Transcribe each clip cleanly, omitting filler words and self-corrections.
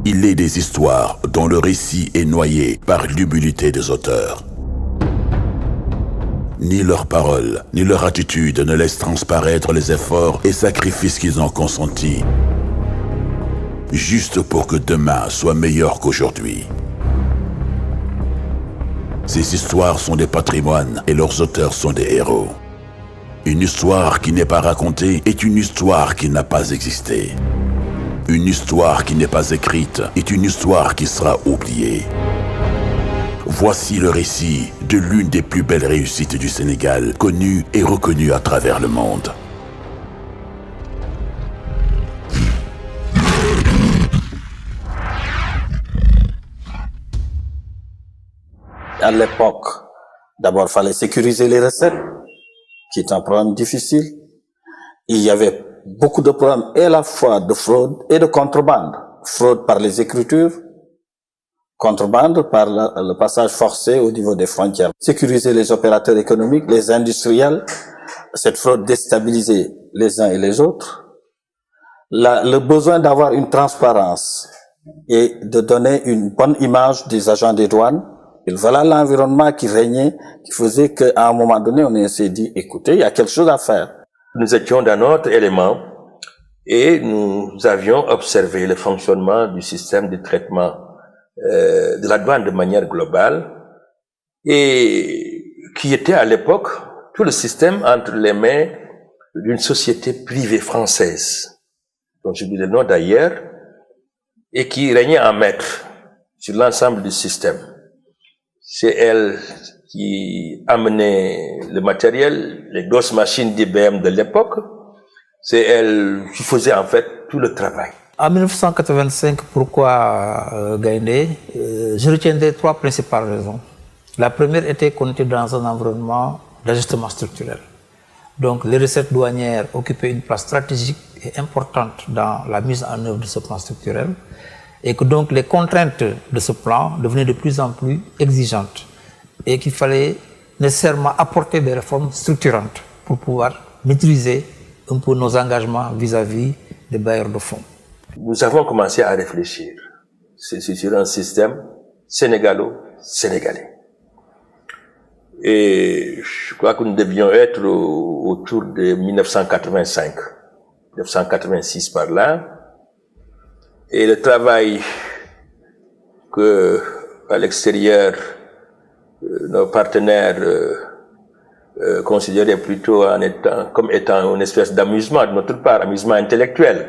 Il est des histoires dont le récit est noyé par l'humilité des auteurs. Ni leurs paroles, ni leur attitude ne laissent transparaître les efforts et sacrifices qu'ils ont consentis, juste pour que demain soit meilleur qu'aujourd'hui. Ces histoires sont des patrimoines et leurs auteurs sont des héros. Une histoire qui n'est pas racontée est une histoire qui n'a pas existé. Une histoire qui n'est pas écrite est une histoire qui sera oubliée. Voici le récit de l'une des plus belles réussites du Sénégal, connue et reconnue à travers le monde. À l'époque, d'abord, il fallait sécuriser les recettes, qui est un problème difficile. Il y avait beaucoup de problèmes, et à la fois de fraude et de contrebande. Fraude par les écritures, contrebande par le passage forcé au niveau des frontières. Sécuriser les opérateurs économiques, les industriels, cette fraude déstabilisait les uns et les autres. Le besoin d'avoir une transparence et de donner une bonne image des agents des douanes. Et voilà l'environnement qui régnait, qui faisait qu'à un moment donné, on s'est dit, écoutez, il y a quelque chose à faire. Nous étions dans notre élément et nous avions observé le fonctionnement du système de traitement de la douane de manière globale et qui était à l'époque tout le système entre les mains d'une société privée française, dont j'oublie le nom d'ailleurs, et qui régnait en maître sur l'ensemble du système. C'est elle qui amenait le matériel, les grosses machines d'IBM de l'époque. C'est elle qui faisait en fait tout le travail. En 1985, pourquoi Gaïndé? Je retiendrai trois principales raisons. La première était qu'on était dans un environnement d'ajustement structurel. Donc les recettes douanières occupaient une place stratégique et importante dans la mise en œuvre de ce plan structurel. Et que donc les contraintes de ce plan devenaient de plus en plus exigeantes et qu'il fallait nécessairement apporter des réformes structurantes pour pouvoir maîtriser un peu nos engagements vis-à-vis des bailleurs de fonds. Nous avons commencé à réfléchir sur un système sénégalo-sénégalais. Et je crois que nous devions être autour de 1985, 1986 par là. Et le travail que, à l'extérieur, nos partenaires considéraient plutôt comme étant une espèce d'amusement de notre part, amusement intellectuel,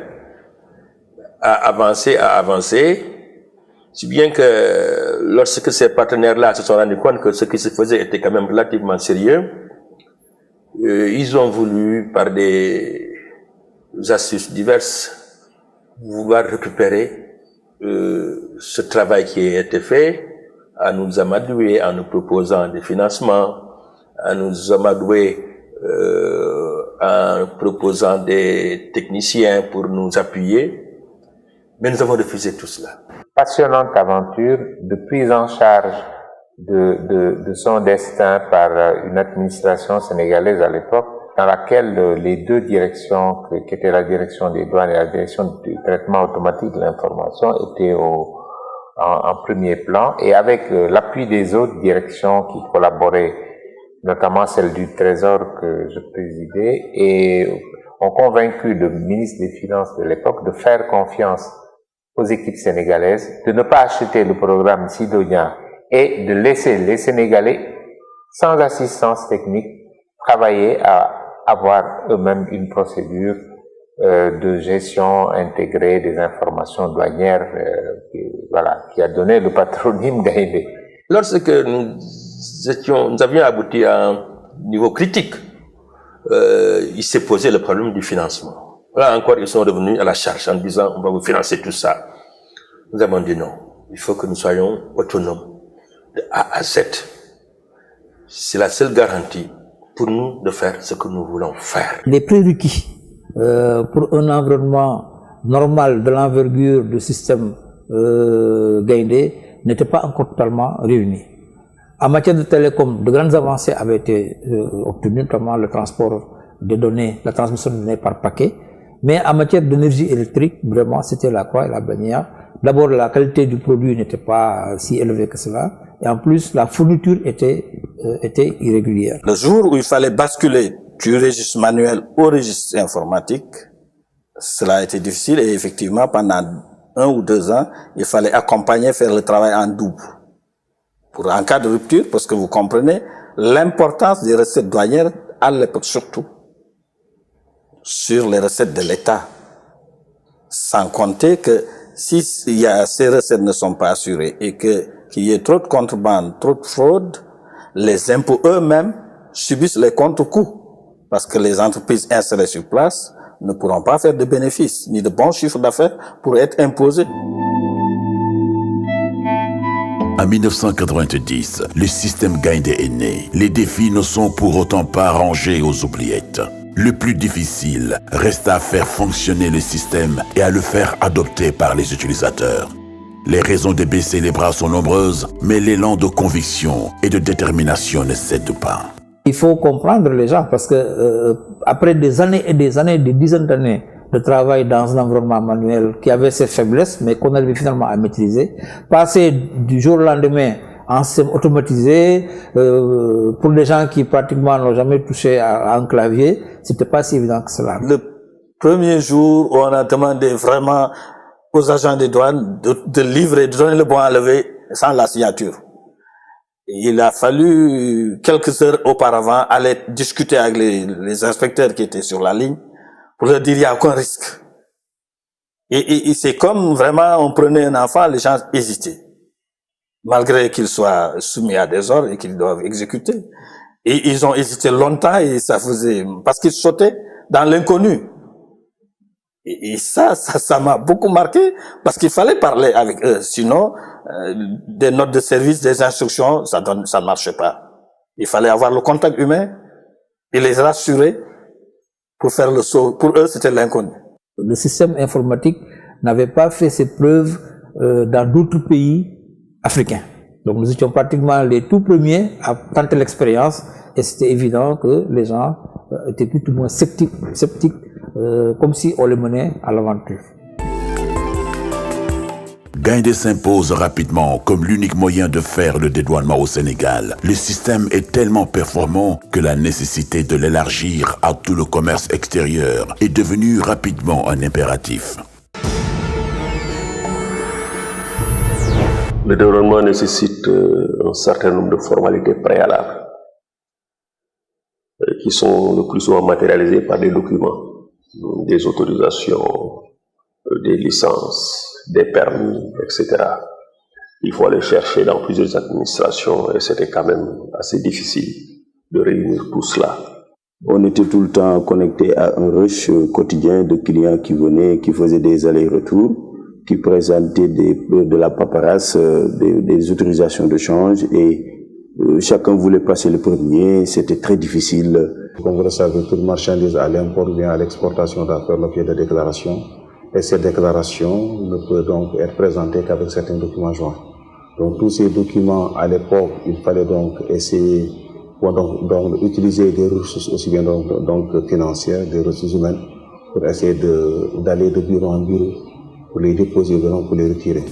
a avancé, si bien que lorsque ces partenaires-là se sont rendus compte que ce qui se faisait était quand même relativement sérieux, ils ont voulu, par des astuces diverses, vouloir récupérer ce travail qui a été fait, à nous amadouer en nous proposant des financements, à nous amadouer en proposant des techniciens pour nous appuyer. Mais nous avons refusé tout cela. Passionnante aventure de prise en charge de son destin par une administration sénégalaise à l'époque, dans laquelle les deux directions, qui étaient la direction des douanes et la direction du traitement automatique de l'information, étaient en premier plan, et avec l'appui des autres directions qui collaboraient, notamment celle du Trésor que je présidais, et ont convaincu le ministre des Finances de l'époque de faire confiance aux équipes sénégalaises, de ne pas acheter le programme Sidonia et de laisser les Sénégalais, sans assistance technique, travailler à avoir eux-mêmes une procédure de gestion intégrée des informations douanières qui a donné le patronyme Gaïndé. Lorsque nous avions abouti à un niveau critique, il s'est posé le problème du financement. Là encore, ils sont revenus à la charge en disant on va vous financer tout ça. Nous avons dit non, il faut que nous soyons autonomes de A à Z. C'est la seule garantie pour nous de faire ce que nous voulons faire. Les prérequis pour un environnement normal de l'envergure du système Gaïndé n'étaient pas encore totalement réunis. En matière de télécom, de grandes avancées avaient été obtenues, notamment le transport des données, la transmission de données par paquet. Mais en matière d'énergie électrique, vraiment, c'était la croix et la bannière. D'abord, la qualité du produit n'était pas si élevée que cela. Et en plus, la fourniture était irrégulière. Le jour où il fallait basculer du registre manuel au registre informatique, cela a été difficile et effectivement, pendant 1 ou 2 ans, il fallait accompagner, faire le travail en double. En cas de rupture, parce que vous comprenez l'importance des recettes douanières à l'époque surtout sur les recettes de l'État. Sans compter que si ces recettes ne sont pas assurées et qu'il y ait trop de contrebande, trop de fraude, les impôts eux-mêmes subissent les contre-coups. Parce que les entreprises installées sur place ne pourront pas faire de bénéfices, ni de bons chiffres d'affaires pour être imposés. En 1990, le système Gaindé est né. Les défis ne sont pour autant pas rangés aux oubliettes. Le plus difficile reste à faire fonctionner le système et à le faire adopter par les utilisateurs. Les raisons de baisser les bras sont nombreuses, mais l'élan de conviction et de détermination ne cède pas. Il faut comprendre les gens parce que après des années et des années, des dizaines d'années de travail dans un environnement manuel qui avait ses faiblesses, mais qu'on arrivait finalement à maîtriser, passer du jour au lendemain en système automatisé, pour des gens qui pratiquement n'ont jamais touché à un clavier, c'était pas si évident que cela. Le premier jour où on a demandé vraiment aux agents des douanes de livrer, de donner le bon à lever sans la signature. Il a fallu quelques heures auparavant aller discuter avec les inspecteurs qui étaient sur la ligne pour leur dire il n'y a aucun risque. Et c'est comme vraiment on prenait un enfant, les gens hésitaient. Malgré qu'ils soient soumis à des ordres et qu'ils doivent exécuter. Et ils ont hésité longtemps et ça faisait, parce qu'ils sautaient dans l'inconnu. Et ça m'a beaucoup marqué parce qu'il fallait parler avec eux. Sinon, des notes de service, des instructions, ça ne marchait pas. Il fallait avoir le contact humain et les rassurer pour faire le saut. Pour eux, c'était l'inconnu. Le système informatique n'avait pas fait ses preuves dans d'autres pays africains. Donc nous étions pratiquement les tout premiers à tenter l'expérience et c'était évident que les gens étaient plus ou moins sceptiques, comme si on les menait à l'aventure. Gaindé s'impose rapidement comme l'unique moyen de faire le dédouanement au Sénégal. Le système est tellement performant que la nécessité de l'élargir à tout le commerce extérieur est devenue rapidement un impératif. Le développement nécessite un certain nombre de formalités préalables qui sont le plus souvent matérialisées par des documents, des autorisations, des licences, des permis, etc. Il faut aller chercher dans plusieurs administrations et c'était quand même assez difficile de réunir tout cela. On était tout le temps connecté à un rush quotidien de clients qui venaient, qui faisaient des allers-retours, qui présentaient de la paperasse, des autorisations de change et chacun voulait passer le premier, c'était très difficile. Comme vous le savez, toute marchandise à l'import ou bien à l'exportation doit faire l'objet de déclaration. Et ces déclarations ne peuvent donc être présentées qu'avec certains documents joints. Donc tous ces documents, à l'époque, il fallait donc essayer, donc utiliser des ressources aussi bien donc financières, des ressources humaines, pour essayer d'aller de bureau en bureau, pour les déposer, pour les retirer.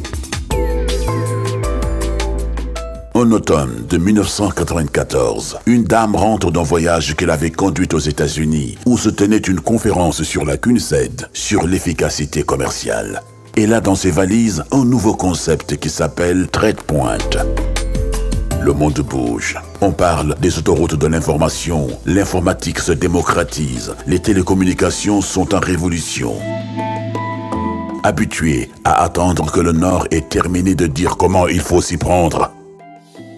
En automne de 1994, une dame rentre d'un voyage qu'elle avait conduit aux États-Unis où se tenait une conférence sur la CUNCED, sur l'efficacité commerciale. Elle a dans ses valises un nouveau concept qui s'appelle TradePoint. Le monde bouge. On parle des autoroutes de l'information, l'informatique se démocratise, les télécommunications sont en révolution. Habitué à attendre que le Nord ait terminé de dire comment il faut s'y prendre,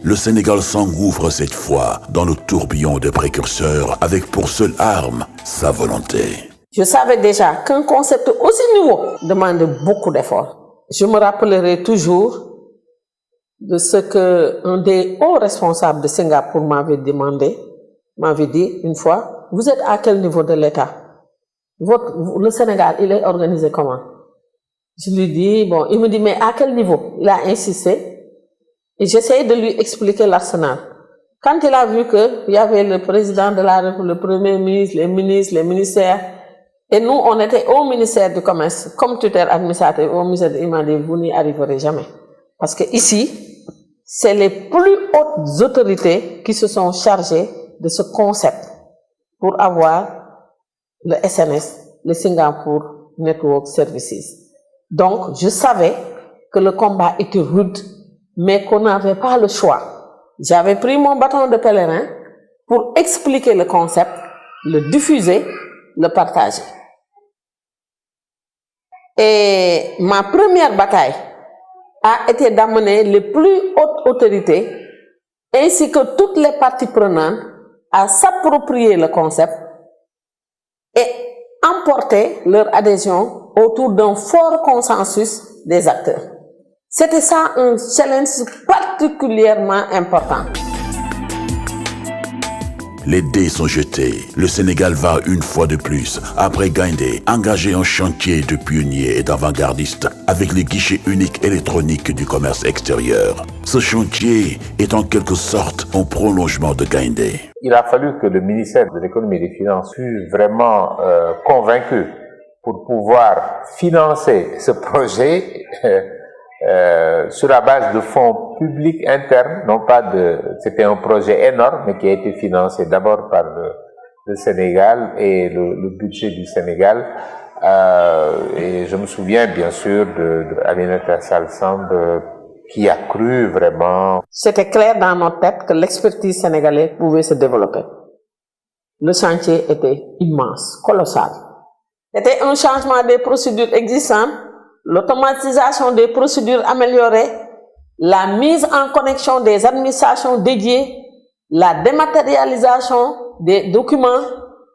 le Sénégal s'engouffre cette fois dans le tourbillon des précurseurs avec pour seule arme sa volonté. Je savais déjà qu'un concept aussi nouveau demandait beaucoup d'efforts. Je me rappellerai toujours de ce qu'un des hauts responsables de Singapour m'avait dit une fois, vous êtes à quel niveau de l'État? Le Sénégal, il est organisé comment? Je lui dis, bon, il me dit, mais à quel niveau? Il a insisté. Et j'essayais de lui expliquer l'arsenal. Quand il a vu qu'il y avait le président de la République, le premier ministre, les ministres, les ministères, et nous, on était au ministère du Commerce, comme tutelle administrative, au ministère, il m'a dit, vous n'y arriverez jamais. Parce que ici, c'est les plus hautes autorités qui se sont chargées de ce concept pour avoir le SNS, le Singapore Network Services. Donc, je savais que le combat était rude, mais qu'on n'avait pas le choix. J'avais pris mon bâton de pèlerin pour expliquer le concept, le diffuser, le partager. Et ma première bataille a été d'amener les plus hautes autorités ainsi que toutes les parties prenantes à s'approprier le concept et emporter leur adhésion autour d'un fort consensus des acteurs. C'était ça un challenge particulièrement important. Les dés sont jetés. Le Sénégal va une fois de plus, après Gaindé, engager un chantier de pionniers et d'avant-gardistes avec les guichets uniques électroniques du commerce extérieur. Ce chantier est en quelque sorte un prolongement de Gaindé. Il a fallu que le ministère de l'économie et des finances fût vraiment convaincu pour pouvoir financer ce projet sur la base de fonds publics internes, non pas c'était un projet énorme, mais qui a été financé d'abord par le Sénégal et le budget du Sénégal. Et je me souviens bien sûr d'Aminata Sall Samb qui a cru vraiment. C'était clair dans notre tête que l'expertise sénégalaise pouvait se développer. Le chantier était immense, colossal. C'était un changement des procédures existantes, l'automatisation des procédures améliorées, la mise en connexion des administrations dédiées, la dématérialisation des documents,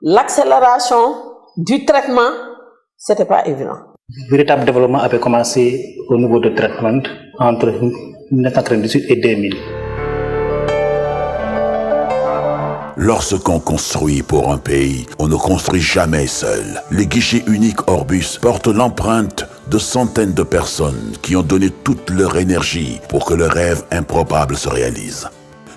l'accélération du traitement, c'était pas évident. Le véritable développement avait commencé au niveau de traitement entre 1998 et 2000. Lorsqu'on construit pour un pays, on ne construit jamais seul. Les guichets uniques Orbus portent l'empreinte de centaines de personnes qui ont donné toute leur énergie pour que le rêve improbable se réalise.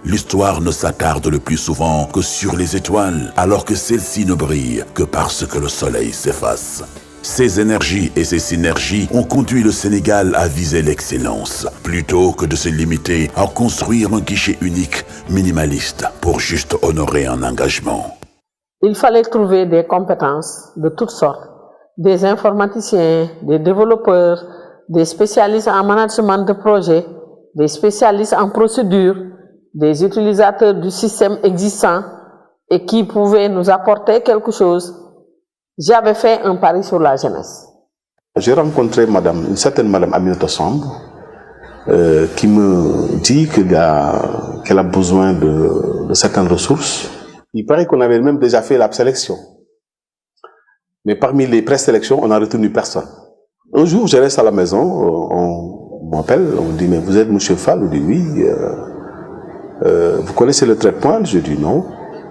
L'histoire ne s'attarde le plus souvent que sur les étoiles, alors que celles-ci ne brillent que parce que le soleil s'efface. Ces énergies et ces synergies ont conduit le Sénégal à viser l'excellence, plutôt que de se limiter à construire un guichet unique minimaliste pour juste honorer un engagement. Il fallait trouver des compétences de toutes sortes, des informaticiens, des développeurs, des spécialistes en management de projet, des spécialistes en procédure, des utilisateurs du système existant et qui pouvaient nous apporter quelque chose. J'avais fait un pari sur la jeunesse. J'ai rencontré une certaine madame Aminata Samb qui me dit qu'elle a besoin de certaines ressources. Il paraît qu'on avait même déjà fait la sélection. Mais parmi les présélections, on n'a retenu personne. Un jour, je reste à la maison, on m'appelle, on me dit, mais vous êtes M. Fall? On dit oui. Vous connaissez le traitement? Je dis non.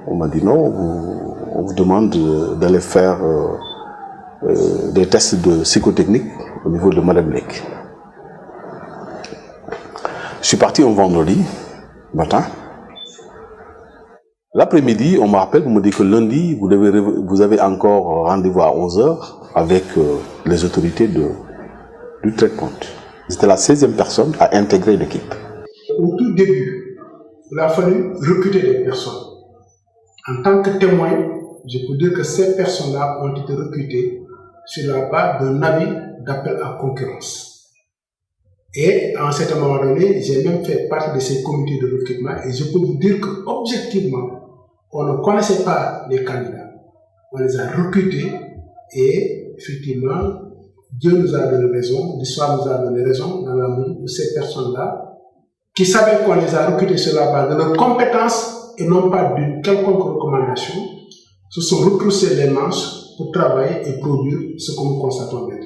On m'a dit non. On vous demande d'aller faire des tests de psychotechnique au niveau de Madame Lek. Je suis parti un vendredi matin. L'après-midi, on m'appelle, on me dit que lundi, vous avez encore rendez-vous à 11h avec les autorités du traitement. C'était la 16e personne à intégrer l'équipe. Au tout début, il a fallu recruter des personnes. En tant que témoin, je peux dire que ces personnes-là ont été recrutées sur la base d'un avis d'appel à concurrence. Et à un certain moment donné, j'ai même fait partie de ces comités de recrutement et je peux vous dire qu'objectivement, on ne connaissait pas les candidats. On les a recrutés et effectivement, Dieu nous a donné raison, l'histoire nous a donné raison dans la mesure où ces personnes-là, qui savaient qu'on les a recrutés sur la base de leurs compétences et non pas d'une quelconque recommandation, se sont retroussés les manches pour travailler et produire ce que nous constatons maintenant.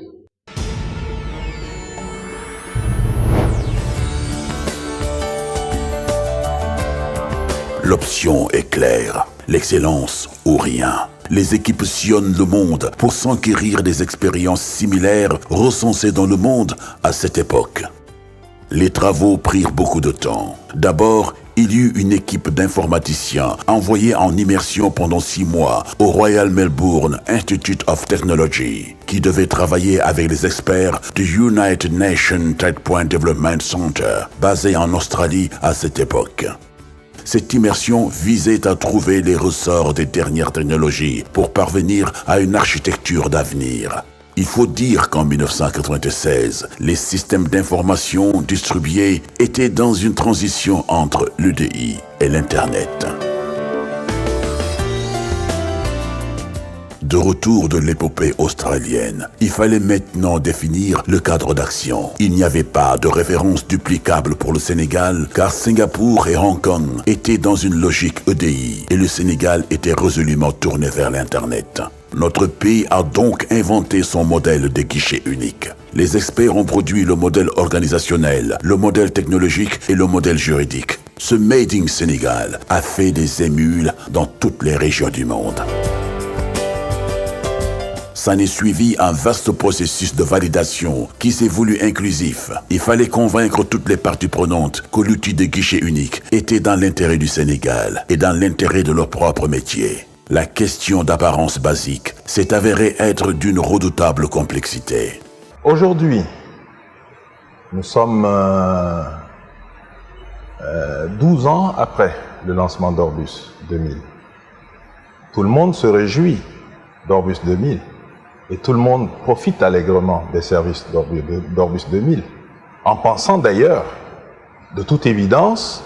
L'option est claire, l'excellence ou rien. Les équipes sillonnent le monde pour s'enquérir des expériences similaires recensées dans le monde à cette époque. Les travaux prirent beaucoup de temps. D'abord, il y eut une équipe d'informaticiens envoyée en immersion pendant 6 mois au Royal Melbourne Institute of Technology, qui devait travailler avec les experts du United Nations TradePoint Development Center, basé en Australie à cette époque. Cette immersion visait à trouver les ressorts des dernières technologies pour parvenir à une architecture d'avenir. Il faut dire qu'en 1996, les systèmes d'information distribués étaient dans une transition entre l'UDI et l'Internet. De retour de l'épopée australienne, il fallait maintenant définir le cadre d'action. Il n'y avait pas de référence duplicable pour le Sénégal, car Singapour et Hong Kong étaient dans une logique EDI et le Sénégal était résolument tourné vers l'Internet. Notre pays a donc inventé son modèle de guichet unique. Les experts ont produit le modèle organisationnel, le modèle technologique et le modèle juridique. Ce Made in Sénégal a fait des émules dans toutes les régions du monde. S'en est suivi un vaste processus de validation qui s'est voulu inclusif. Il fallait convaincre toutes les parties prenantes que l'outil de guichet unique était dans l'intérêt du Sénégal et dans l'intérêt de leur propre métier. La question d'apparence basique s'est avérée être d'une redoutable complexité. Aujourd'hui, nous sommes 12 ans après le lancement d'Orbus 2000. Tout le monde se réjouit d'Orbus 2000 et tout le monde profite allègrement des services d'Orbus 2000, en pensant d'ailleurs, de toute évidence,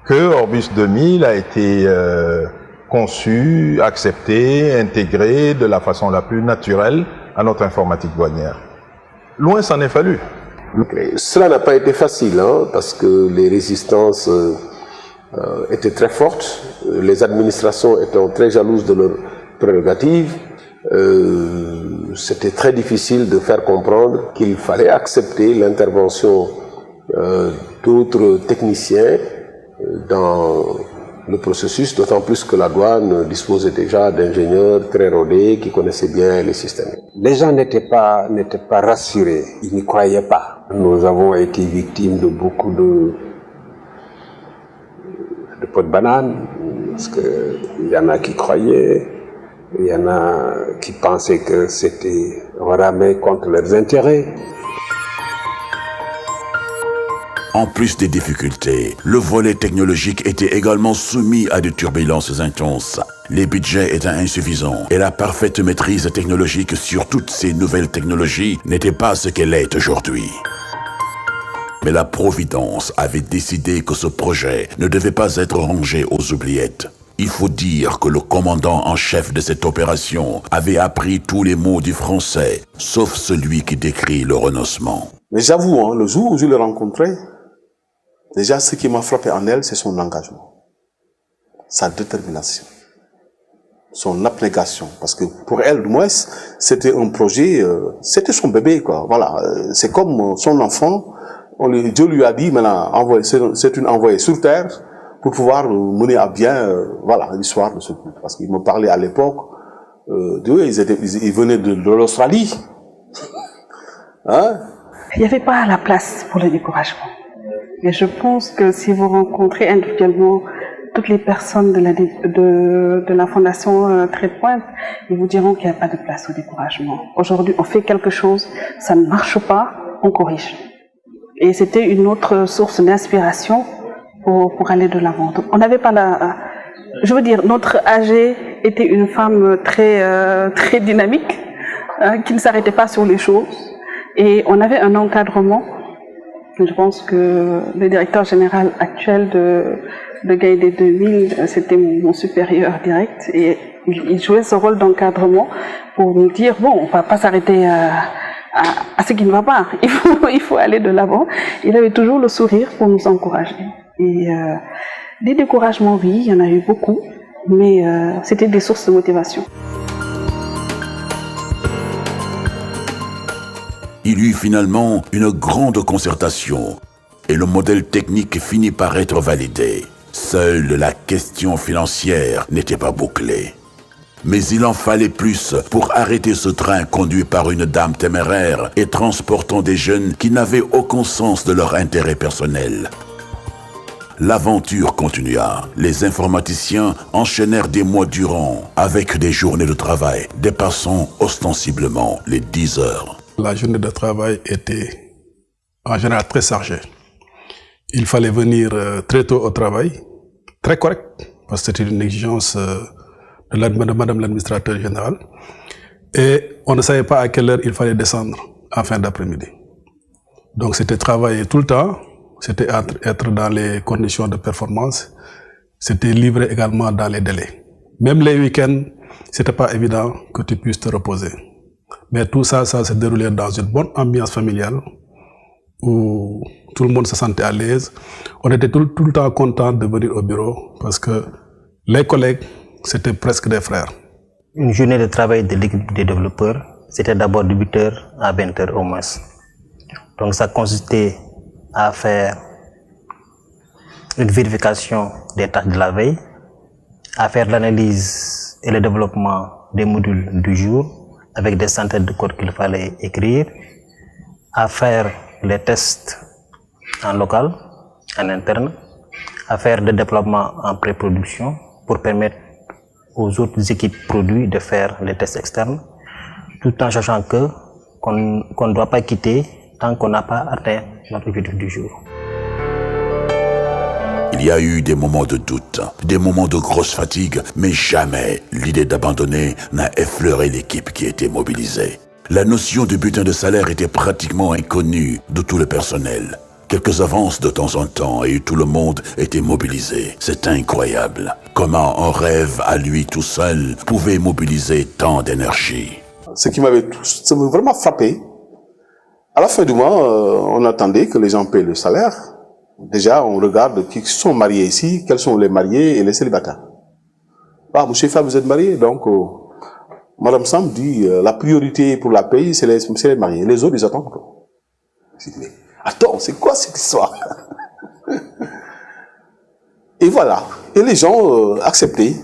que Orbus 2000 a été conçu, accepté, intégré de la façon la plus naturelle à notre informatique douanière. Loin s'en est fallu. Cela n'a pas été facile, parce que les résistances étaient très fortes, les administrations étaient très jalouses de leurs prérogatives. C'était très difficile de faire comprendre qu'il fallait accepter l'intervention d'autres techniciens dans le processus, d'autant plus que la douane disposait déjà d'ingénieurs très rodés qui connaissaient bien les systèmes. Les gens n'étaient pas rassurés, ils n'y croyaient pas. Nous avons été victimes de beaucoup de pots de banane, parce qu'il y en a qui croyaient, il y en a qui pensaient que c'était ramé contre leurs intérêts. En plus des difficultés, le volet technologique était également soumis à des turbulences intenses. Les budgets étaient insuffisants et la parfaite maîtrise technologique sur toutes ces nouvelles technologies n'était pas ce qu'elle est aujourd'hui. Mais la Providence avait décidé que ce projet ne devait pas être rangé aux oubliettes. Il faut dire que le commandant en chef de cette opération avait appris tous les mots du français, sauf celui qui décrit le renoncement. Mais j'avoue, le jour où je l'ai rencontrée, déjà ce qui m'a frappé en elle, c'est son engagement, sa détermination, son abnégation. Parce que pour elle, du moins, c'était un projet, c'était son bébé, quoi. Voilà, c'est comme son enfant. Dieu lui a dit, maintenant, c'est une envoyée sur terre pour pouvoir mener à bien, voilà, l'histoire de ce couple. Parce qu'il me parlait à l'époque, ils venaient de l'Australie. Hein? Il n'y avait pas la place pour le découragement. Et je pense que si vous rencontrez individuellement toutes les personnes de la Fondation TradePoint, ils vous diront qu'il n'y a pas de place au découragement. Aujourd'hui, on fait quelque chose, ça ne marche pas, on corrige. Et c'était une autre source d'inspiration pour aller de l'avant. On n'avait pas je veux dire, notre AG était une femme très dynamique, qui ne s'arrêtait pas sur les choses. Et on avait un encadrement. Je pense que le directeur général actuel de Gaïdé 2000, c'était mon supérieur direct. Et il jouait ce rôle d'encadrement pour nous dire, bon, on ne va pas s'arrêter à ce qui ne va pas. Il faut aller de l'avant. Il avait toujours le sourire pour nous encourager. Et des découragements, oui, il y en a eu beaucoup, mais c'était des sources de motivation. Il y eut finalement une grande concertation et le modèle technique finit par être validé. Seule la question financière n'était pas bouclée. Mais il en fallait plus pour arrêter ce train conduit par une dame téméraire et transportant des jeunes qui n'avaient aucun sens de leur intérêt personnel. L'aventure continua. Les informaticiens enchaînèrent des mois durant, avec des journées de travail dépassant ostensiblement les 10 heures. La journée de travail était en général très chargée. Il fallait venir très tôt au travail, très correct, parce que c'était une exigence de Madame l'administrateur général. Et on ne savait pas à quelle heure il fallait descendre en fin d'après-midi. Donc c'était travailler tout le temps. C'était être dans les conditions de performance, c'était livrer également dans les délais. Même les week-ends, c'était pas évident que tu puisses te reposer. Mais tout ça, ça se déroulait dans une bonne ambiance familiale où tout le monde se sentait à l'aise. On était tout le temps content de venir au bureau parce que les collègues, c'était presque des frères. Une journée de travail de l'équipe des développeurs, c'était d'abord de 8h à 20h au moins. Donc ça consistait à faire une vérification des tâches de la veille, à faire l'analyse et le développement des modules du jour avec des centaines de codes qu'il fallait écrire, à faire les tests en local, en interne, à faire des déploiements en pré-production pour permettre aux autres équipes produits de faire les tests externes, tout en sachant qu'on ne doit pas quitter tant qu'on n'a pas atteint notre objectif du jour. Il y a eu des moments de doute, des moments de grosse fatigue, mais jamais l'idée d'abandonner n'a effleuré l'équipe qui était mobilisée. La notion de butin de salaire était pratiquement inconnue de tout le personnel. Quelques avances de temps en temps et tout le monde était mobilisé. C'est incroyable. Comment un rêve à lui tout seul pouvait mobiliser tant d'énergie. Ce qui m'avait vraiment frappé, à la fin du mois, on attendait que les gens paient le salaire. Déjà, on regarde qui sont mariés ici, quels sont les mariés et les célibataires. Ah, monsieur Fab, vous êtes marié, donc Madame Sam dit la priorité pour la paye, c'est les mariés. Les autres, ils attendent. Je dis, mais attends, c'est quoi cette histoire? Et voilà. Et les gens acceptaient.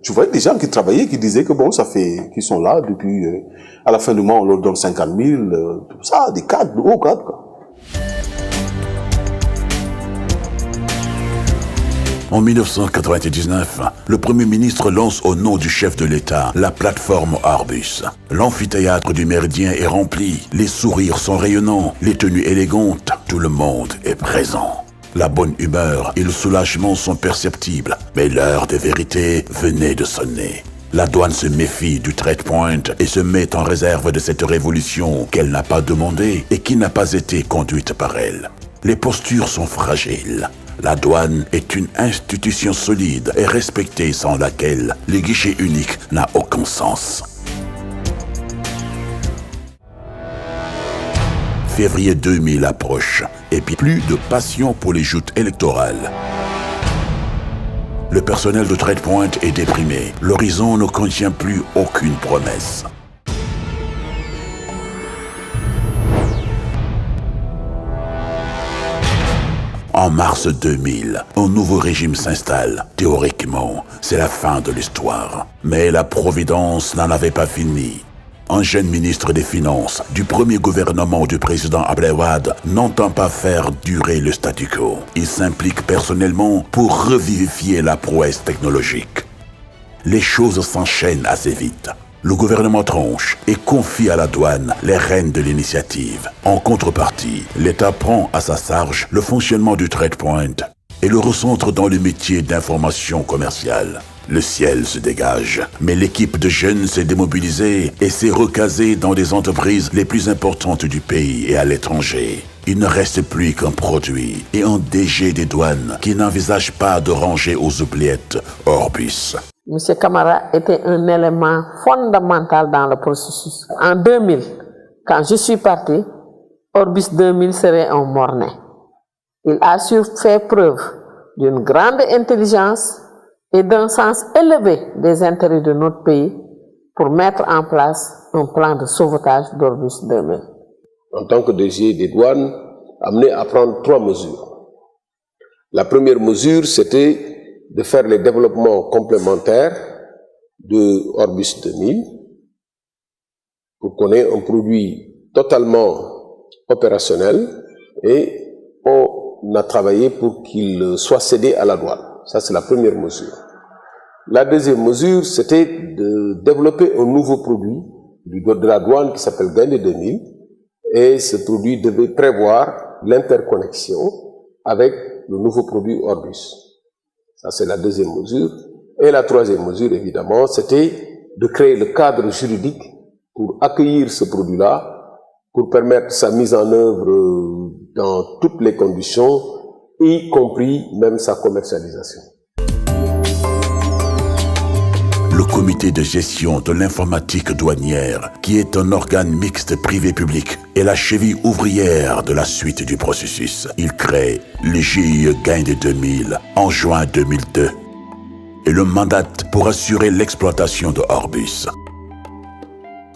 Je voyais des gens qui travaillaient, qui disaient que bon, ça fait, qu'ils sont là depuis, à la fin du mois, on leur donne 50 000, tout ça, des cadres, de hauts cadres, quoi. En 1999, le Premier ministre lance au nom du chef de l'État la plateforme Orbus. L'amphithéâtre du Méridien est rempli, les sourires sont rayonnants, les tenues élégantes, tout le monde est présent. La bonne humeur et le soulagement sont perceptibles, mais l'heure de vérité venait de sonner. La douane se méfie du trade point et se met en réserve de cette révolution qu'elle n'a pas demandée et qui n'a pas été conduite par elle. Les postures sont fragiles. La douane est une institution solide et respectée sans laquelle le guichet unique n'a aucun sens. Février 2000 approche et puis plus de passion pour les joutes électorales. Le personnel de Trade Point est déprimé. L'horizon ne contient plus aucune promesse. En mars 2000, un nouveau régime s'installe. Théoriquement, c'est la fin de l'histoire. Mais la Providence n'en avait pas fini. Un jeune ministre des Finances du premier gouvernement du président Abdoulaye Wade n'entend pas faire durer le statu quo. Il s'implique personnellement pour revivifier la prouesse technologique. Les choses s'enchaînent assez vite. Le gouvernement tranche et confie à la douane les rênes de l'initiative. En contrepartie, l'État prend à sa charge le fonctionnement du Trade Point et le recentre dans le métier d'information commerciale. Le ciel se dégage, mais l'équipe de jeunes s'est démobilisée et s'est recasée dans des entreprises les plus importantes du pays et à l'étranger. Il ne reste plus qu'un produit et un DG des douanes qui n'envisage pas de ranger aux oubliettes Orbus. M. Camara était un élément fondamental dans le processus. En 2000, quand je suis parti, Orbus 2000 serait un mort-né. Il a su faire preuve d'une grande intelligence et d'un sens élevé des intérêts de notre pays pour mettre en place un plan de sauvetage d'Orbus 2000. En tant que DG des douanes, amené à prendre 3 mesures. La première mesure, c'était de faire les développements complémentaires de Orbus 2000 pour qu'on ait un produit totalement opérationnel et on a travaillé pour qu'il soit cédé à la douane. Ça, c'est la première mesure. La deuxième mesure, c'était de développer un nouveau produit de la douane qui s'appelle Gaindé 2000 et ce produit devait prévoir l'interconnexion avec le nouveau produit Orbus. Ça, c'est la deuxième mesure. Et la troisième mesure, évidemment, c'était de créer le cadre juridique pour accueillir ce produit-là, pour permettre sa mise en œuvre dans toutes les conditions, y compris même sa commercialisation. Le comité de gestion de l'informatique douanière, qui est un organe mixte privé-public, est la cheville ouvrière de la suite du processus. Il crée le GIE Gaindé 2000 en juin 2002 et le mandate pour assurer l'exploitation de Orbus.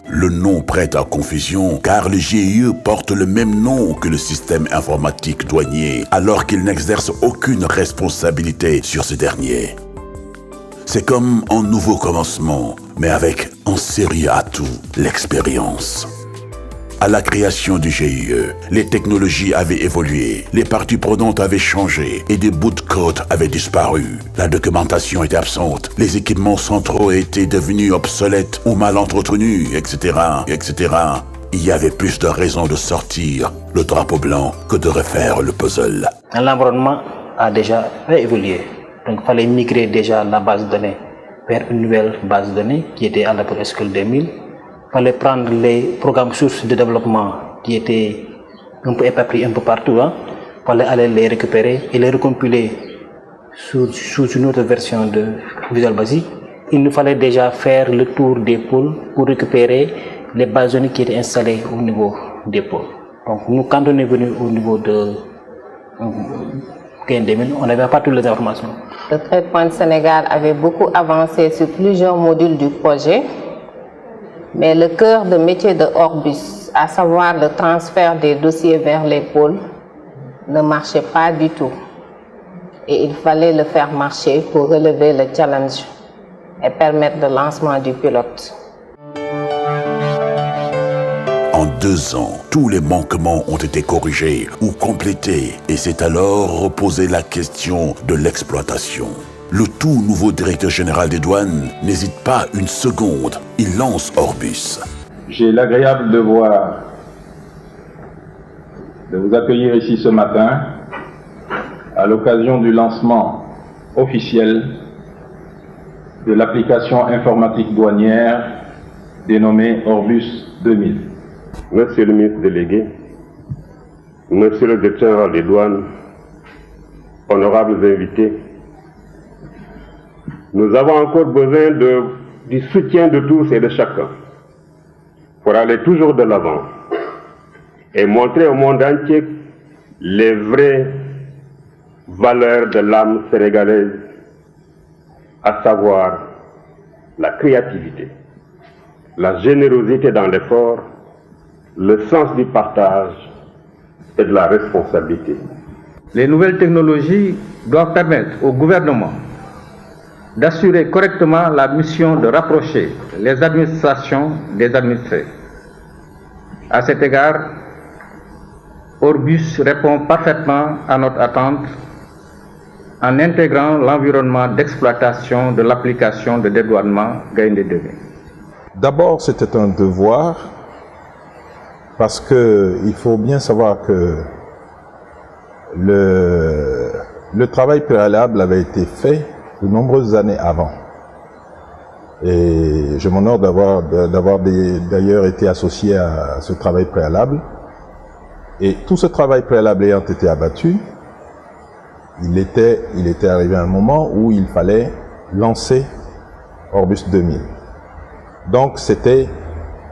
Le nom prête à confusion car le GIE porte le même nom que le système informatique douanier alors qu'il n'exerce aucune responsabilité sur ce dernier. C'est comme un nouveau commencement, mais avec en série atout l'expérience. À la création du GIE, les technologies avaient évolué, les parties prenantes avaient changé et des bouts de code avaient disparu. La documentation était absente, les équipements centraux étaient devenus obsolètes ou mal entretenus, etc., etc. Il y avait plus de raisons de sortir le drapeau blanc que de refaire le puzzle. L'environnement a déjà évolué. Donc il fallait migrer déjà la base de données vers une nouvelle base de données qui était à l'époque SQL 2000. Il fallait prendre les programmes sources de développement qui étaient un peu éparpillés un peu partout. Il fallait aller les récupérer et les recompiler sous une autre version de Visual Basic. Il nous fallait déjà faire le tour des pôles pour récupérer les bases de données qui étaient installées au niveau des pôles. Donc nous, quand on est venu au niveau de on n'avait pas toutes les informations. Le TradePoint Sénégal avait beaucoup avancé sur plusieurs modules du projet, mais le cœur de métier de Orbus, à savoir le transfert des dossiers vers les pôles, ne marchait pas du tout. Et il fallait le faire marcher pour relever le challenge et permettre le lancement du pilote. En 2 ans, tous les manquements ont été corrigés ou complétés et s'est alors reposé la question de l'exploitation. Le tout nouveau directeur général des douanes n'hésite pas une seconde, il lance Orbus. J'ai l'agréable devoir de vous accueillir ici ce matin à l'occasion du lancement officiel de l'application informatique douanière dénommée Orbus 2000. Monsieur le ministre délégué, Monsieur le directeur général des douanes, honorables invités, nous avons encore besoin du soutien de tous et de chacun pour aller toujours de l'avant et montrer au monde entier les vraies valeurs de l'âme sénégalaise, à savoir la créativité, la générosité dans l'effort, le sens du partage et de la responsabilité. Les nouvelles technologies doivent permettre au gouvernement d'assurer correctement la mission de rapprocher les administrations des administrés. À cet égard, Orbus répond parfaitement à notre attente en intégrant l'environnement d'exploitation de l'application de dédouanement Gaindé 2000. D'abord, c'était un devoir parce qu'il faut bien savoir que le travail préalable avait été fait de nombreuses années avant. Et je m'honore d'avoir d'ailleurs été associé à ce travail préalable. Et tout ce travail préalable ayant été abattu, il était arrivé un moment où il fallait lancer Orbus 2000. Donc c'était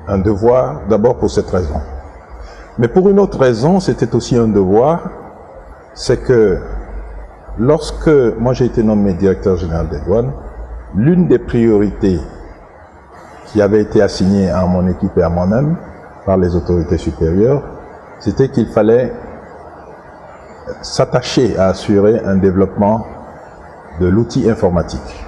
un devoir d'abord pour cette raison. Mais pour une autre raison, c'était aussi un devoir, c'est que lorsque moi j'ai été nommé directeur général des douanes, l'une des priorités qui avait été assignée à mon équipe et à moi-même par les autorités supérieures, c'était qu'il fallait s'attacher à assurer un développement de l'outil informatique.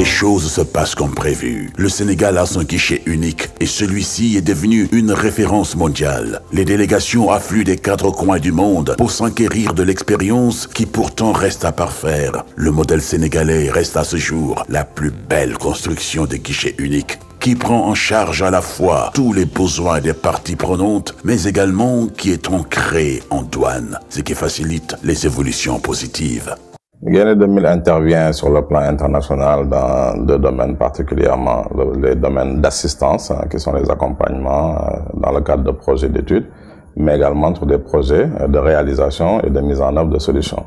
les choses se passent comme prévu. Le Sénégal a son guichet unique et celui-ci est devenu une référence mondiale. Les délégations affluent des 4 coins du monde pour s'enquérir de l'expérience qui pourtant reste à parfaire. Le modèle sénégalais reste à ce jour la plus belle construction des guichets uniques qui prend en charge à la fois tous les besoins des parties prenantes, mais également qui est ancré en douane, ce qui facilite les évolutions positives. Gaindé 2000 intervient sur le plan international dans 2 domaines particulièrement, les domaines d'assistance, qui sont les accompagnements dans le cadre de projets d'études, mais également sur des projets de réalisation et de mise en œuvre de solutions.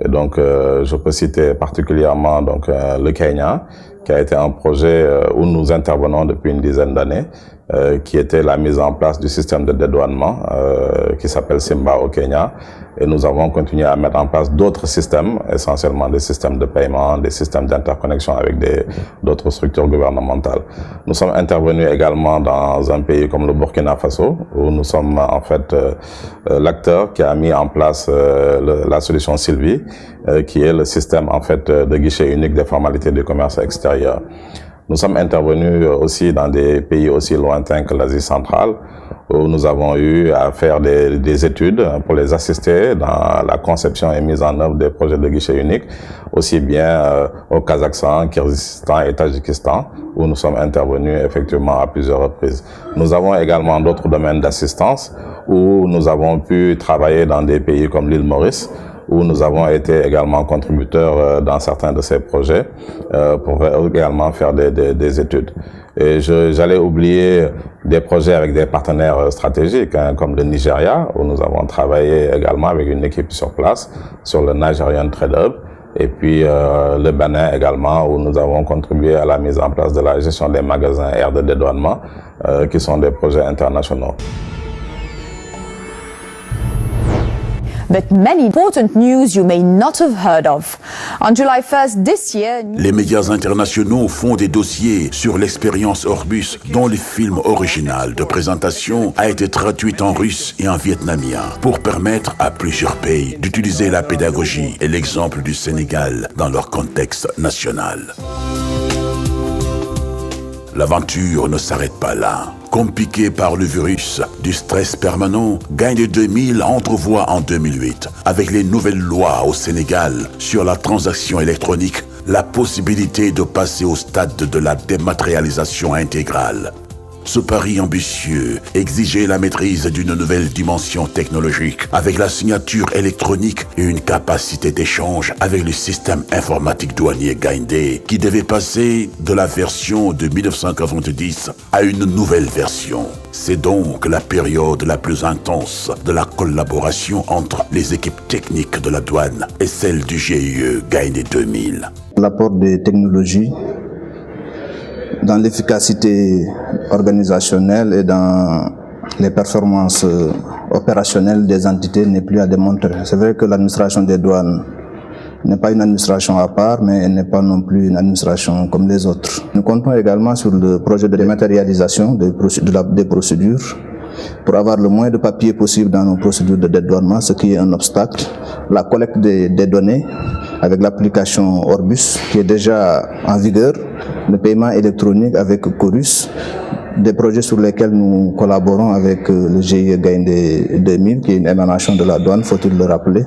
Et donc, je peux citer particulièrement le Kenya, qui a été un projet où nous intervenons depuis une dizaine d'années, qui était la mise en place du système de dédouanement qui s'appelle Simba au Kenya. Et nous avons continué à mettre en place d'autres systèmes, essentiellement des systèmes de paiement, des systèmes d'interconnexion avec d'autres structures gouvernementales. Nous sommes intervenus également dans un pays comme le Burkina Faso, où nous sommes en fait l'acteur qui a mis en place la solution Sylvie, qui est le système en fait de guichet unique des formalités du commerce extérieur. Nous sommes intervenus aussi dans des pays aussi lointains que l'Asie centrale, où nous avons eu à faire des études pour les assister dans la conception et mise en œuvre des projets de guichet unique, aussi bien au Kazakhstan, Kyrgyzstan et Tadjikistan, où nous sommes intervenus effectivement à plusieurs reprises. Nous avons également d'autres domaines d'assistance, où nous avons pu travailler dans des pays comme l'île Maurice, où nous avons été également contributeurs dans certains de ces projets pour également faire des études. Et j'allais oublier des projets avec des partenaires stratégiques, comme le Nigeria, où nous avons travaillé également avec une équipe sur place sur le Nigerian Trade Hub, et puis le Bénin également, où nous avons contribué à la mise en place de la gestion des magasins air de dédouanement, qui sont des projets internationaux. But many important news you may not have heard of. On July 1st this year... Les médias internationaux font des dossiers sur l'expérience Orbus, dont le film original de présentation a été traduit en russe et en vietnamien pour permettre à plusieurs pays d'utiliser la pédagogie et l'exemple du Sénégal dans leur contexte national. L'aventure ne s'arrête pas là. Comme piqué par le virus du stress permanent, Gaindé 2000 entrevoit en 2008, avec les nouvelles lois au Sénégal sur la transaction électronique, la possibilité de passer au stade de la dématérialisation intégrale. Ce pari ambitieux exigeait la maîtrise d'une nouvelle dimension technologique avec la signature électronique et une capacité d'échange avec le système informatique douanier Gaindé qui devait passer de la version de 1990 à une nouvelle version. C'est donc la période la plus intense de la collaboration entre les équipes techniques de la douane et celles du GIE Gaindé 2000. L'apport des technologies dans l'efficacité organisationnelle et dans les performances opérationnelles des entités n'est plus à démontrer. C'est vrai que l'administration des douanes n'est pas une administration à part, mais elle n'est pas non plus une administration comme les autres. Nous comptons également sur le projet de dématérialisation des procédures pour avoir le moins de papier possible dans nos procédures de dédouanement, ce qui est un obstacle. La collecte des données avec l'application Orbus qui est déjà en vigueur, le paiement électronique avec Chorus, des projets sur lesquels nous collaborons avec le GIE Gaindé 2000 qui est une émanation de la douane, faut-il le rappeler.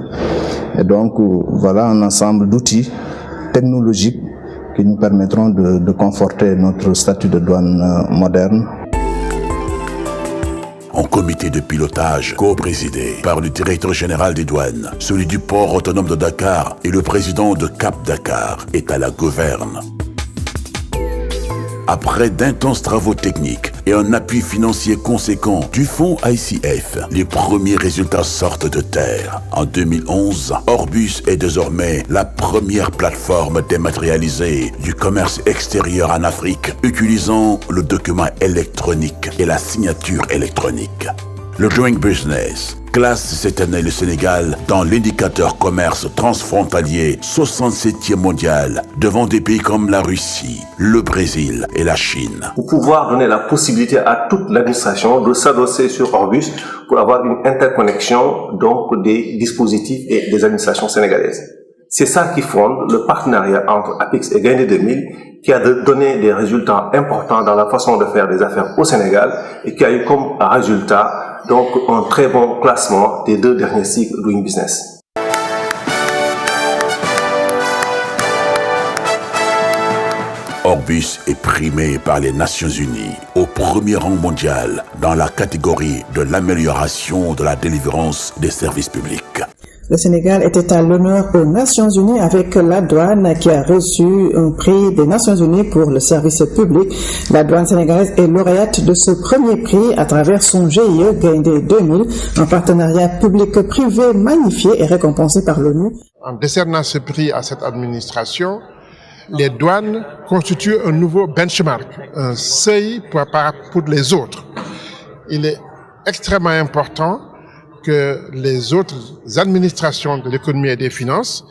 Et donc voilà un ensemble d'outils technologiques qui nous permettront de conforter notre statut de douane moderne. Un comité de pilotage co-présidé par le directeur général des douanes, celui du port autonome de Dakar et le président de Cap Dakar est à la gouverne. Après d'intenses travaux techniques et un appui financier conséquent du fonds ICF, les premiers résultats sortent de terre. En 2011, Orbus est désormais la première plateforme dématérialisée du commerce extérieur en Afrique, utilisant le document électronique et la signature électronique. Le Doing Business classe cette année le Sénégal dans l'indicateur commerce transfrontalier 67e mondial, devant des pays comme la Russie, le Brésil et la Chine. Pour pouvoir donner la possibilité à toute l'administration de s'adosser sur Orbus pour avoir une interconnexion donc des dispositifs et des administrations sénégalaises. C'est ça qui fonde le partenariat entre APIX et Gaindé 2000 qui a donné des résultats importants dans la façon de faire des affaires au Sénégal et qui a eu comme résultat donc un très bon classement des 2 derniers cycles Doing Business. Orbus est primé par les Nations Unies au premier rang mondial dans la catégorie de l'amélioration de la délivrance des services publics. Le Sénégal était à l'honneur aux Nations Unies avec la douane qui a reçu un prix des Nations Unies pour le service public. La douane sénégalaise est lauréate de ce premier prix à travers son GIE Gaindé 2000, un partenariat public-privé magnifié et récompensé par l'ONU. En décernant ce prix à cette administration, les douanes constituent un nouveau benchmark, un seuil pour les autres. Il est extrêmement important que les autres administrations de l'économie et des finances,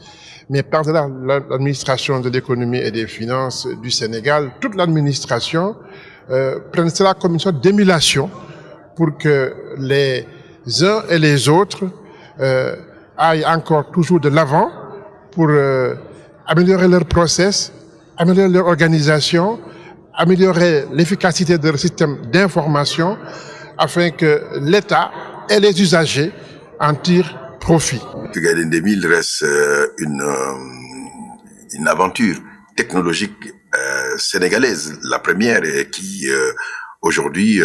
mais par-delà l'administration de l'économie et des finances du Sénégal, toute l'administration prenne cela comme une sorte d'émulation pour que les uns et les autres aillent encore toujours de l'avant pour améliorer leur process, améliorer leur organisation, améliorer l'efficacité de leur système d'information afin que l'État et les usagers en tirent profit. Gaindé 2000 reste une aventure technologique sénégalaise, la première et qui aujourd'hui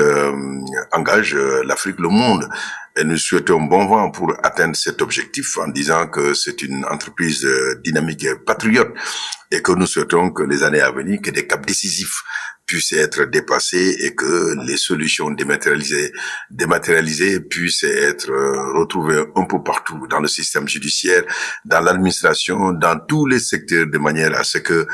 engage l'Afrique, le monde. Et nous souhaitons bon vent pour atteindre cet objectif en disant que c'est une entreprise dynamique et patriote et que nous souhaitons que les années à venir, que des caps décisifs puissent être dépassés et que les solutions dématérialisées puissent être retrouvées un peu partout dans le système judiciaire, dans l'administration, dans tous les secteurs de manière à ce que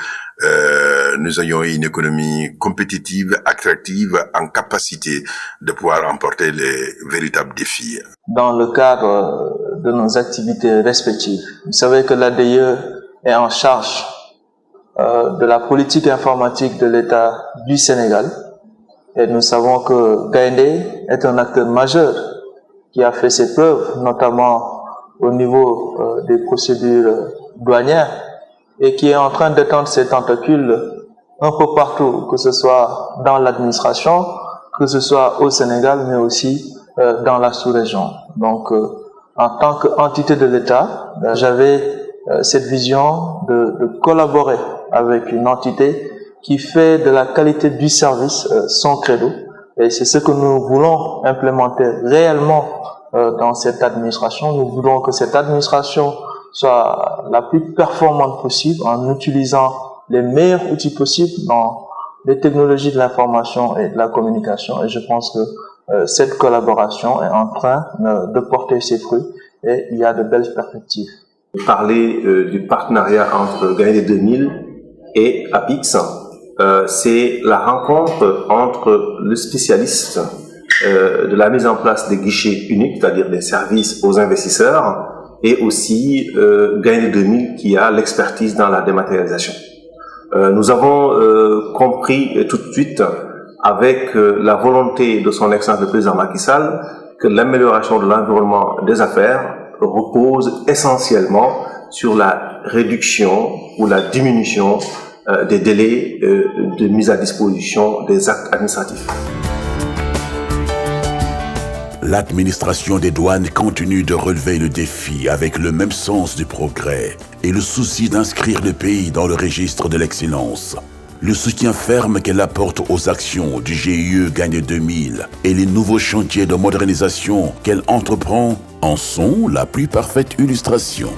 nous ayons une économie compétitive, attractive, en capacité de pouvoir emporter les véritables défis. Dans le cadre de nos activités respectives, vous savez que l'ADIE est en charge de la politique informatique de l'État du Sénégal. Et nous savons que Gaindé est un acteur majeur qui a fait ses preuves, notamment au niveau des procédures douanières, et qui est en train d'étendre ses tentacules un peu partout, que ce soit dans l'administration, que ce soit au Sénégal, mais aussi dans la sous-région. Donc, en tant qu'entité de l'État, j'avais cette vision de collaborer avec une entité qui fait de la qualité du service son credo. Et c'est ce que nous voulons implémenter réellement dans cette administration. Nous voulons que cette administration soit la plus performante possible en utilisant les meilleurs outils possibles dans les technologies de l'information et de la communication. Et je pense que cette collaboration est en train de porter ses fruits et il y a de belles perspectives. Parler du partenariat entre Gaindé 2000 et Apix, c'est la rencontre entre le spécialiste de la mise en place des guichets uniques, c'est-à-dire des services aux investisseurs, et aussi Gaindé 2000 qui a l'expertise dans la dématérialisation. Nous avons compris tout de suite, avec la volonté de son excellence le président Macky Sall, que l'amélioration de l'environnement des affaires repose essentiellement sur la réduction ou la diminution des délais de mise à disposition des actes administratifs. L'administration des douanes continue de relever le défi avec le même sens du progrès et le souci d'inscrire le pays dans le registre de l'excellence. Le soutien ferme qu'elle apporte aux actions du GIE Gaindé 2000 et les nouveaux chantiers de modernisation qu'elle entreprend en sont la plus parfaite illustration.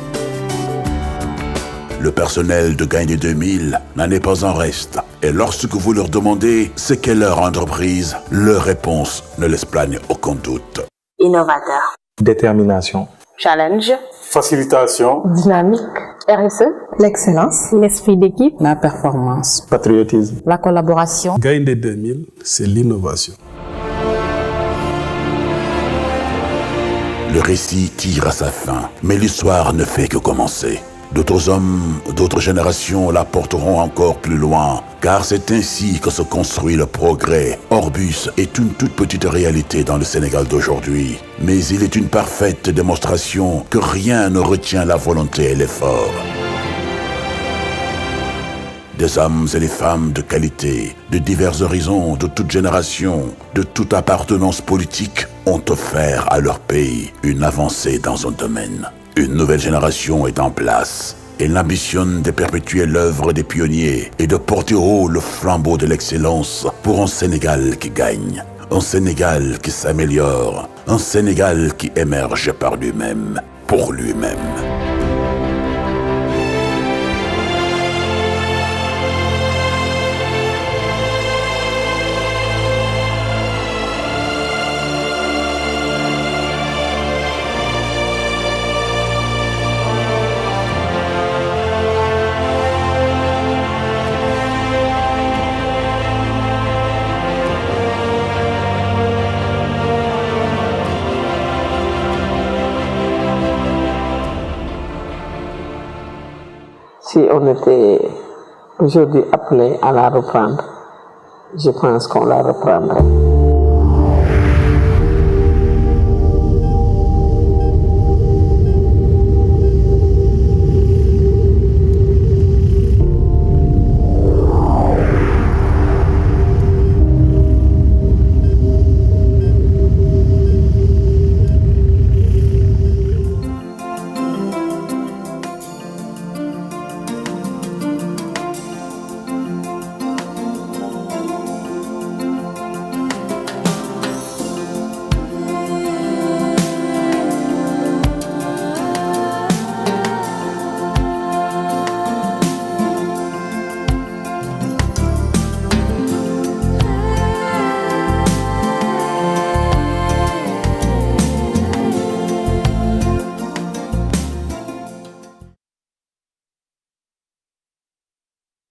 Le personnel de Gaindé 2000 n'en est pas en reste. Et lorsque vous leur demandez ce qu'est leur entreprise, leur réponse ne laisse planer aucun doute. Innovateur. Détermination. Challenge. Facilitation. Dynamique. RSE. L'excellence. L'esprit d'équipe. La performance. Patriotisme. La collaboration. Gaindé 2000, c'est l'innovation. Le récit tire à sa fin, mais l'histoire ne fait que commencer. D'autres hommes, d'autres générations la porteront encore plus loin, car c'est ainsi que se construit le progrès. Orbus est une toute petite réalité dans le Sénégal d'aujourd'hui, mais il est une parfaite démonstration que rien ne retient la volonté et l'effort. Des hommes et des femmes de qualité, de divers horizons, de toute génération, de toute appartenance politique, ont offert à leur pays une avancée dans un domaine. Une nouvelle génération est en place. Elle ambitionne de perpétuer l'œuvre des pionniers et de porter haut le flambeau de l'excellence pour un Sénégal qui gagne, un Sénégal qui s'améliore, un Sénégal qui émerge par lui-même, pour lui-même. Si on était aujourd'hui appelé à la reprendre, je pense qu'on la reprendrait.